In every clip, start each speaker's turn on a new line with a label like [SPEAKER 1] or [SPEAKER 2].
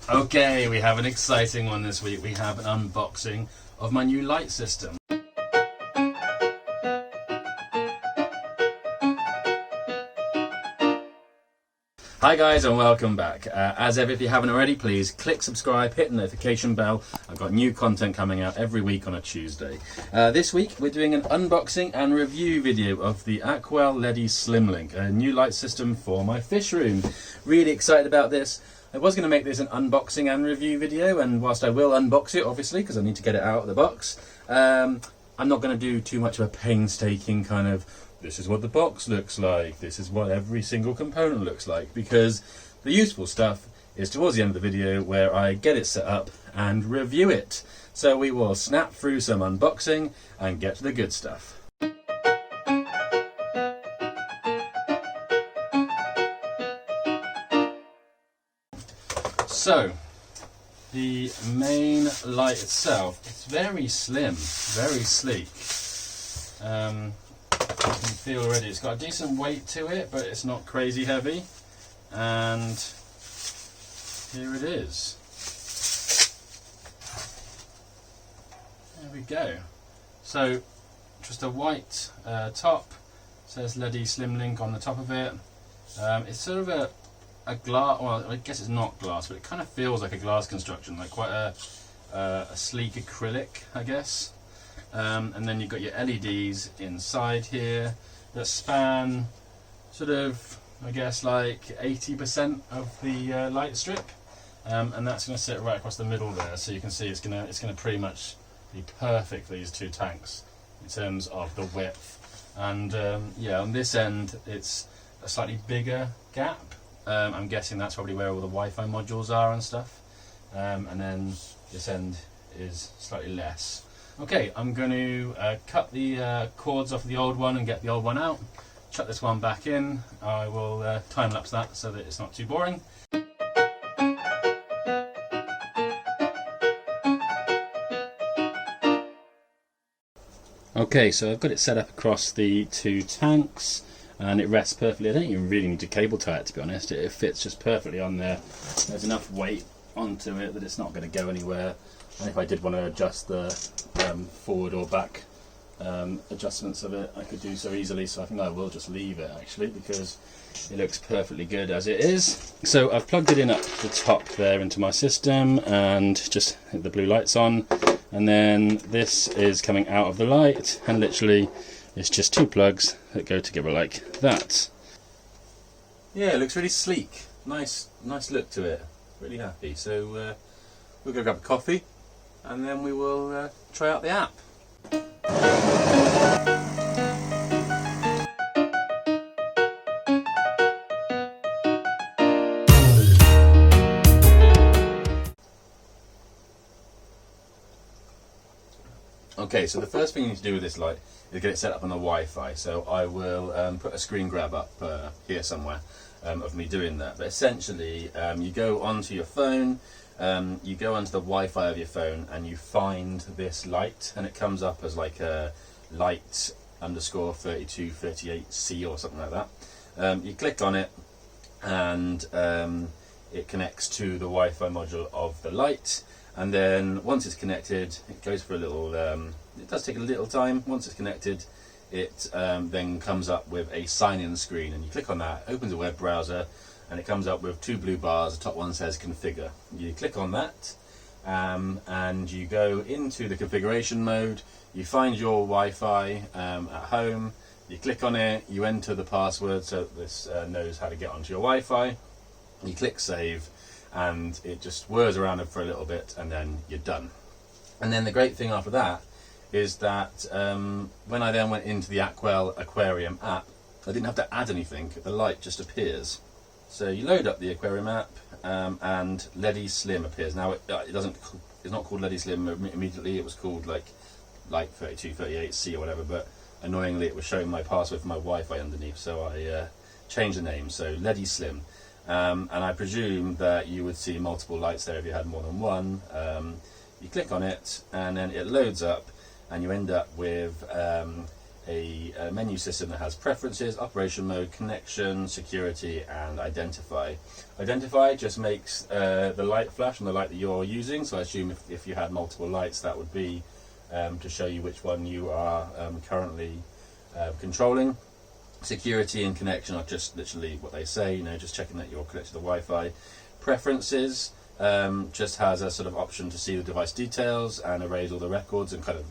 [SPEAKER 1] Okay, we have an exciting one this week. We have an unboxing of my new light system. Hi guys and welcome back. As ever, if you haven't already, please click subscribe, hit the notification bell. I've got new content coming out every week on a Tuesday. This week we're doing an unboxing and review video of the Aquael Leddy Slim Link, a new light system for my fish room. Really excited about this. I was going to make this an unboxing and review video, and whilst I will unbox it obviously because I need to get it out of the box, I'm not going to do too much of a painstaking kind of this is what the box looks like, this is what every single component looks like, because the useful stuff is towards the end of the video where I get it set up and review it. So we will snap through some unboxing and get to the good stuff. So, the main light itself, it's very slim, very sleek. You can feel already it's got a decent weight to it, but it's not crazy heavy. And here it is. There we go. So, just a white top, says Leddy Slim Link on the top of it. It's sort of a glass, well I guess it's not glass, but it kind of feels like a glass construction, like quite a sleek acrylic, I guess. And then you've got your LEDs inside here that span sort of, I guess, like 80% of the light strip, and that's going to sit right across the middle there. So you can see it's going to pretty much be perfect for these two tanks in terms of the width. And yeah, on this end it's a slightly bigger gap. I'm guessing that's probably where all the Wi-Fi modules are and stuff. And then this end is slightly less. Okay, I'm going to cut the cords off the old one and get the old one out. Chuck this one back in. I will time lapse that so that it's not too boring. Okay, so I've got it set up across the two tanks and it rests perfectly. I don't even really need to cable tie it, to be honest. It fits just perfectly on there. There's enough weight onto it that it's not going to go anywhere. And if I did want to adjust the forward or back adjustments of it, I could do so easily. So I think I will just leave it actually, because it looks perfectly good as it is. So I've plugged it in up the top there into my system and just hit the blue lights on. And then this is coming out of the light, and literally it's just two plugs that go together like that. Yeah, it looks really sleek. Nice look to it. Really happy. So we're going to grab a coffee and then we will try out the app. Okay, so the first thing you need to do with this light is get it set up on the Wi-Fi. So I will put a screen grab up here somewhere of me doing that. But essentially, you go onto your phone, you go onto the Wi-Fi of your phone and you find this light, and it comes up as like a light underscore 3238C or something like that. You click on it and it connects to the Wi-Fi module of the light, and then once it's connected it goes for a little, it does take a little time. Once it's connected it then comes up with a sign-in screen, and you click on that, opens a web browser, and it comes up with two blue bars. The top one says configure. You click on that and you go into the configuration mode. You find your Wi-Fi at home, you click on it, you enter the password so this knows how to get onto your Wi-Fi. You click save and it just whirs around it for a little bit and then you're done. And then the great thing after that is that when I then went into the Aquael Aquarium app, I didn't have to add anything. The light just appears. So you load up the Aquarium app and Leddy Slim appears. Now it's not called Leddy Slim immediately. It was called like Light 3238C or whatever, but annoyingly it was showing my password for my Wi-Fi underneath, so I changed the name, so Leddy Slim. And I presume that you would see multiple lights there if you had more than one. You click on it and then it loads up and you end up with a menu system that has preferences, operation mode, connection, security, and identify. Identify just makes the light flash on the light that you're using, so I assume if you had multiple lights, that would be to show you which one you are currently controlling. Security and connection are just literally what they say, just checking that you're connected to the Wi-Fi. Preferences just has a sort of option to see the device details and erase all the records and kind of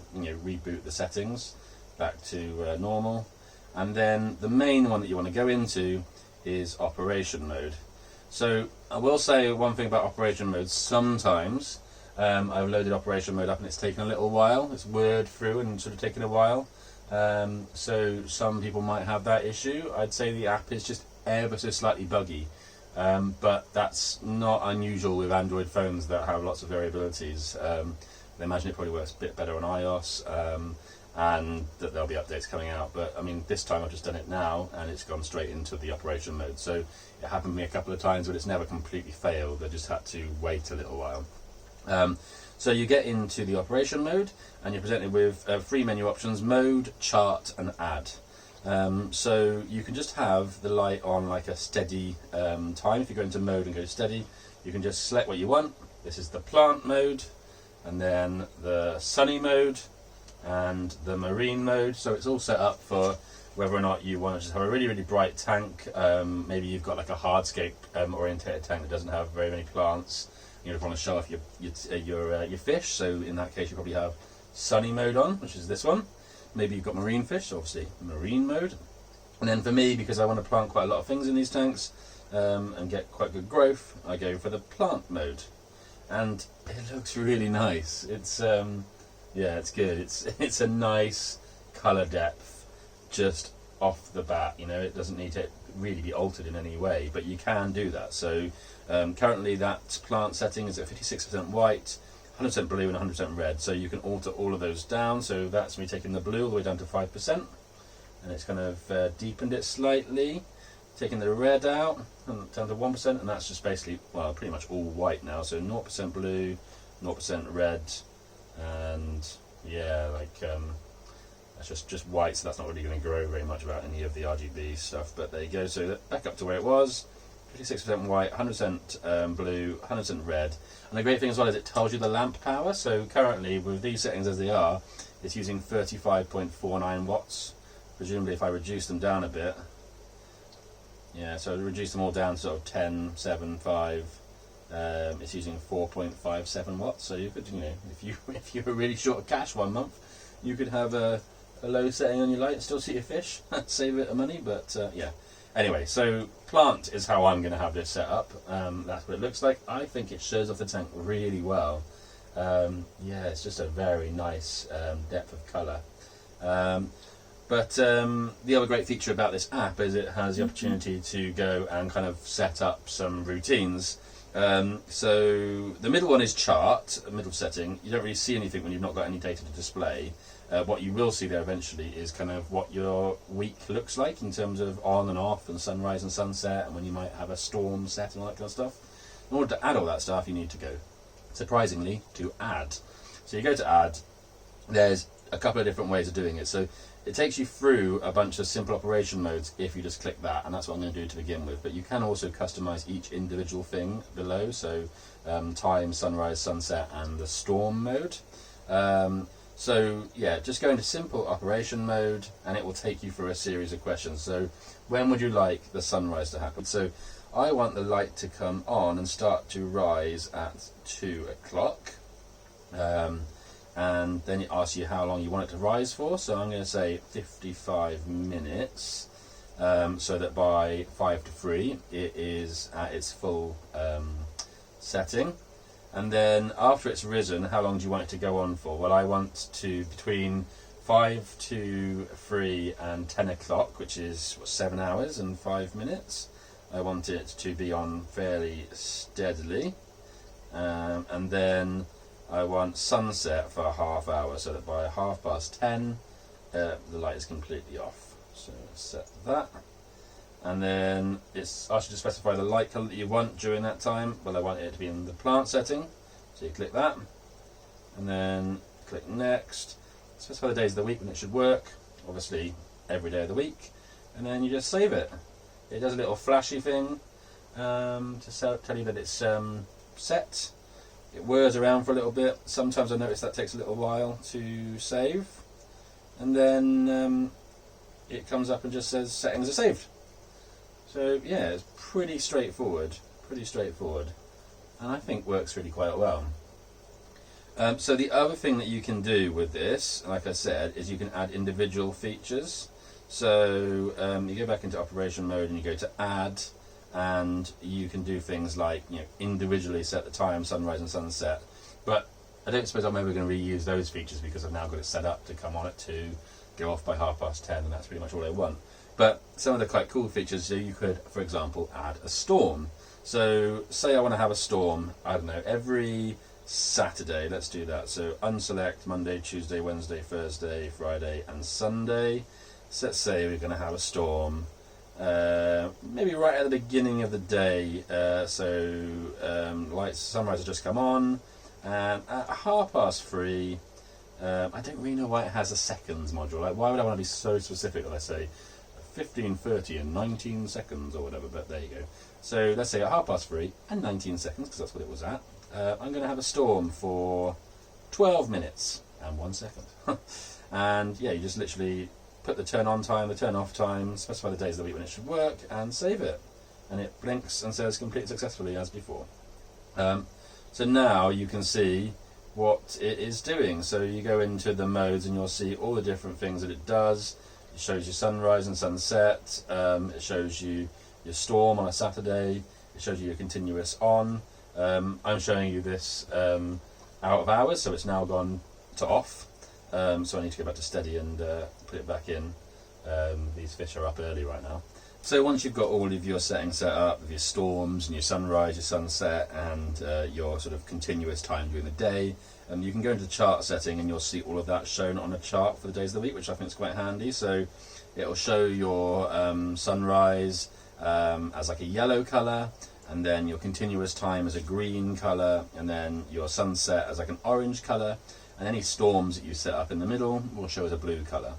[SPEAKER 1] reboot the settings back to normal. And then the main one that you want to go into is operation mode. So I will say one thing about operation mode. Sometimes I've loaded operation mode up and it's taken a little while. It's whirred through and sort of taken a while. So some people might have that issue. I'd say the app is just ever so slightly buggy. But that's not unusual with Android phones that have lots of variabilities. I imagine it probably works a bit better on iOS, and that there'll be updates coming out. But I mean, this time I've just done it now and it's gone straight into the operation mode. So it happened to me a couple of times, but it's never completely failed. I just had to wait a little while. So you get into the operation mode and you're presented with 3 menu options: mode, chart, and add. So you can just have the light on like a steady time. If you go into mode and go steady, you can just select what you want. This is the plant mode, and then the sunny mode, and the marine mode. So it's all set up for whether or not you want to just have a really, really bright tank. Maybe you've got like a hardscape orientated tank that doesn't have very many plants. You just want to show off your fish. So in that case, you probably have sunny mode on, which is this one. Maybe you've got marine fish, so obviously marine mode. And then for me, because I want to plant quite a lot of things in these tanks and get quite good growth, I go for the plant mode. And it looks really nice. It's yeah, it's good. It's a nice colour depth just off the bat. It doesn't need to really be altered in any way, but you can do that. So currently that plant setting is at 56% white, 100% blue and 100% red, so you can alter all of those down. So that's me taking the blue all the way down to 5%, and it's kind of deepened it slightly, taking the red out and down to 1%, and that's just basically, well, pretty much all white now. So 0% blue, 0% red, and yeah, like that's just white, so that's not really going to grow very much about any of the RGB stuff, but there you go. So back up to where it was, 56% white, 100% blue, 100% red. And the great thing as well is it tells you the lamp power. So currently with these settings as they are, it's using 35.49 watts. Presumably if I reduce them down a bit, yeah, so reduce them all down to sort of 10, 7, 5, it's using 4.57 watts. So you could, if you were really short of cash one month, you could have a low setting on your light and still see your fish, save a bit of money. But yeah, anyway, so plant is how I'm going to have this set up. That's what it looks like. I think it shows off the tank really well. Yeah, it's just a very nice depth of colour. But the other great feature about this app is it has the opportunity to go and kind of set up some routines. So the middle one is chart, middle setting. You don't really see anything when you've not got any data to display. What you will see there eventually is kind of what your week looks like in terms of on and off and sunrise and sunset, and when you might have a storm set and all that kind of stuff. In order to add all that stuff, you need to go, surprisingly, to add. So you go to add. There's a couple of different ways of doing it. So it takes you through a bunch of simple operation modes if you just click that, and that's what I'm going to do to begin with. But you can also customize each individual thing below, so time, sunrise, sunset, and the storm mode. So yeah, just go into simple operation mode and it will take you through a series of questions. So when would you like the sunrise to happen? So I want the light to come on and start to rise at 2 o'clock. And then it asks you how long you want it to rise for. So I'm going to say 55 minutes, so that by 5 to 3 it is at its full setting. And then after it's risen, how long do you want it to go on for? Well, I want to between 5 to 3 and 10 o'clock, which is 7 hours and 5 minutes. I want it to be on fairly steadily. And then I want sunset for a half hour, so that by 10:30 the light is completely off. So set that. And then it's asked you to specify the light colour that you want during that time. Well, I want it to be in the plant setting, so you click that, and then click next. Specify the days of the week when it should work, obviously every day of the week, and then you just save it. It does a little flashy thing to tell you that it's set. It whirs around for a little bit. Sometimes I notice that takes a little while to save, and then it comes up and just says settings are saved. So yeah, it's pretty straightforward, and I think works really quite well. So the other thing that you can do with this, like I said, is you can add individual features. So you go back into operation mode and you go to add, and you can do things like, you know, individually set the time, sunrise and sunset. But I don't suppose I'm ever going to reuse those features because I've now got it set up to come on at 2, go off by 10:30, and that's pretty much all I want. But some of the quite cool features, so you could, for example, add a storm. So say I want to have a storm, I don't know, every Saturday. Let's do that. So unselect Monday, Tuesday, Wednesday, Thursday, Friday and Sunday. So let's say we're going to have a storm maybe right at the beginning of the day. Lights, sunrise has just come on, and at 3:30, I don't really know why it has a seconds module. Like, why would I want to be so specific that I say 15:30 and 19 seconds or whatever, but there you go. So let's say at 3:30 and 19 seconds, because that's what it was at, I'm going to have a storm for 12 minutes and 1 second. And yeah, you just literally put the turn on time, the turn off time, specify the days of the week when it should work, and save it. And it blinks and says complete successfully as before. So now you can see what it is doing. So you go into the modes and you'll see all the different things that it does. It shows you sunrise and sunset. It shows you your storm on a Saturday. It shows you your continuous on. I'm showing you this out of hours, so it's now gone to off. So I need to go back to steady and put it back in. These fish are up early right now. So once you've got all of your settings set up, with your storms and your sunrise, your sunset, and your sort of continuous time during the day, you can go into the chart setting and you'll see all of that shown on a chart for the days of the week, which I think is quite handy. So it'll show your sunrise as like a yellow colour, and then your continuous time as a green colour, and then your sunset as like an orange colour, and any storms that you set up in the middle will show as a blue colour.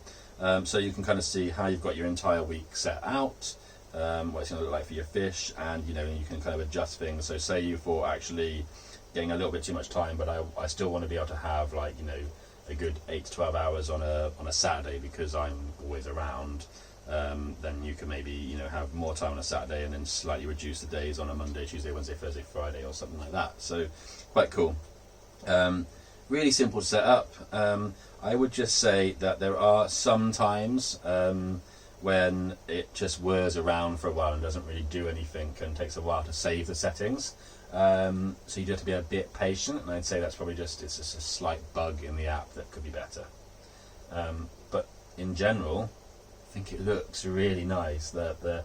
[SPEAKER 1] So you can kind of see how you've got your entire week set out, what it's going to look like for your fish, and you can kind of adjust things. So say you thought actually getting a little bit too much time, but I still want to be able to have like a good 8 to 12 hours on a Saturday because I'm always around. Then you can maybe have more time on a Saturday and then slightly reduce the days on a Monday, Tuesday, Wednesday, Thursday, Friday, or something like that. So quite cool. Really simple to set up. I would just say that there are some times when it just whirs around for a while and doesn't really do anything and takes a while to save the settings. So you do have to be a bit patient, and I'd say that's probably it's just a slight bug in the app that could be better. But in general, I think it looks really nice. The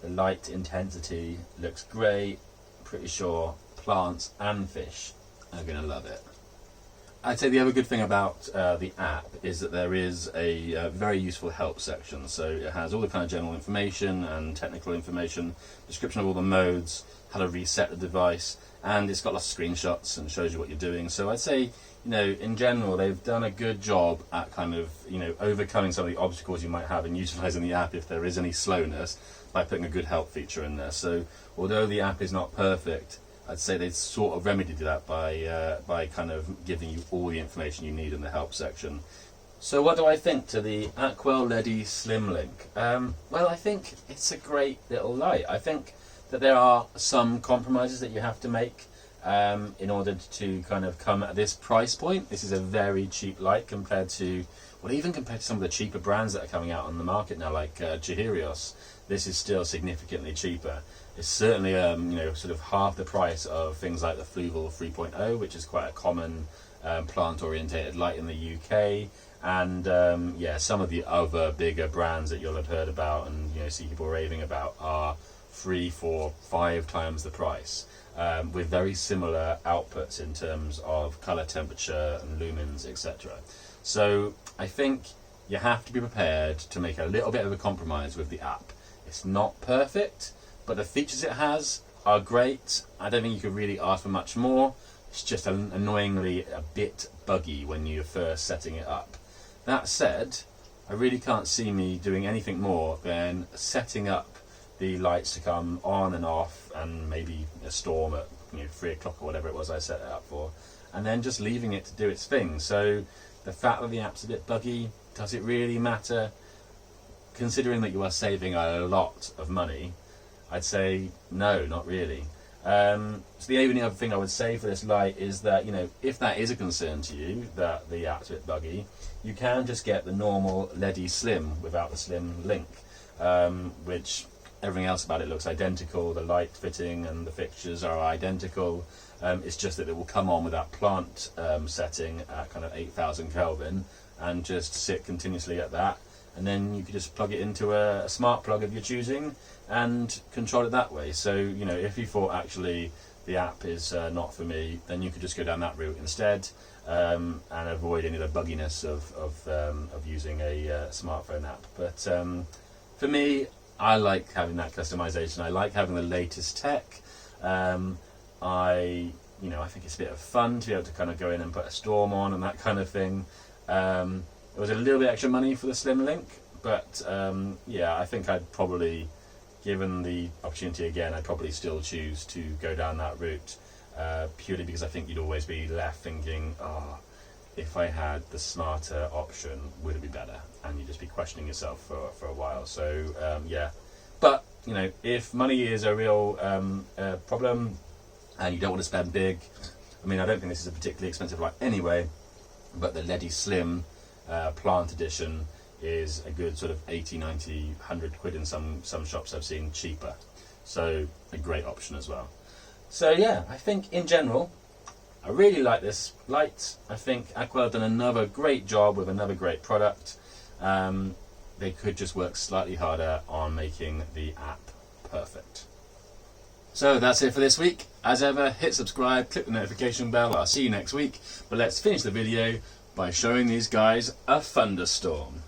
[SPEAKER 1] light intensity looks great. Pretty sure plants and fish are going to love it. I'd say the other good thing about the app is that there is a very useful help section. So it has all the kind of general information and technical information, description of all the modes, how to reset the device, and it's got lots of screenshots and shows you what you're doing. So I'd say, in general, they've done a good job at kind of, overcoming some of the obstacles you might have in utilising the app if there is any slowness, by putting a good help feature in there. So although the app is not perfect, I'd say they sort of remedied that by kind of giving you all the information you need in the help section. So what do I think to the Aquael Leddy Slim Link? Well, I think it's a great little light. I think that there are some compromises that you have to make in order to kind of come at this price point. This is a very cheap light compared to some of the cheaper brands that are coming out on the market now, like Chihirios. This is still significantly cheaper. It's certainly sort of half the price of things like the Fluval 3.0, which is quite a common plant-orientated light in the UK, and some of the other bigger brands that you'll have heard about and see people raving about are 3, 4, 5 times the price, with very similar outputs in terms of color, temperature and lumens, etc. So I think you have to be prepared to make a little bit of a compromise with the app. It's not perfect, but the features it has are great. I don't think you could really ask for much more. It's just annoyingly a bit buggy when you're first setting it up. That said, I really can't see me doing anything more than setting up the lights to come on and off, and maybe a storm at 3 o'clock or whatever it was I set it up for, and then just leaving it to do its thing. So the fact that the app's a bit buggy, does it really matter? Considering that you are saving a lot of money, I'd say no, not really. So the only other thing I would say for this light is that, if that is a concern to you, that the app's a bit buggy, you can just get the normal Leddy Slim without the Slim Link, which everything else about it looks identical. The light fitting and the fixtures are identical. It's just that it will come on with that plant setting at kind of 8,000 Kelvin and just sit continuously at that. And then you could just plug it into a smart plug of your choosing and control it that way. So, if you thought actually the app is not for me, then you could just go down that route instead, and avoid any of the bugginess of using a smartphone app. But for me, I like having that customization. I like having the latest tech. I think it's a bit of fun to be able to kind of go in and put a storm on and that kind of thing. It was a little bit extra money for the Slim Link, but yeah, I think I'd probably, given the opportunity again, I'd probably still choose to go down that route, purely because I think you'd always be left thinking, if I had the smarter option, would it be better? And you'd just be questioning yourself for a while. So yeah, but if money is a real problem and you don't want to spend big, I mean, I don't think this is a particularly expensive light anyway, but the Leddy Slim Plant Edition is a good sort of 80, 90, 100 quid in some shops I've seen, cheaper. So a great option as well. So yeah, I think in general, I really like this light. I think Aquael have done another great job with another great product. They could just work slightly harder on making the app perfect. So that's it for this week. As ever, hit subscribe, click the notification bell. I'll see you next week. But let's finish the video by showing these guys a thunderstorm.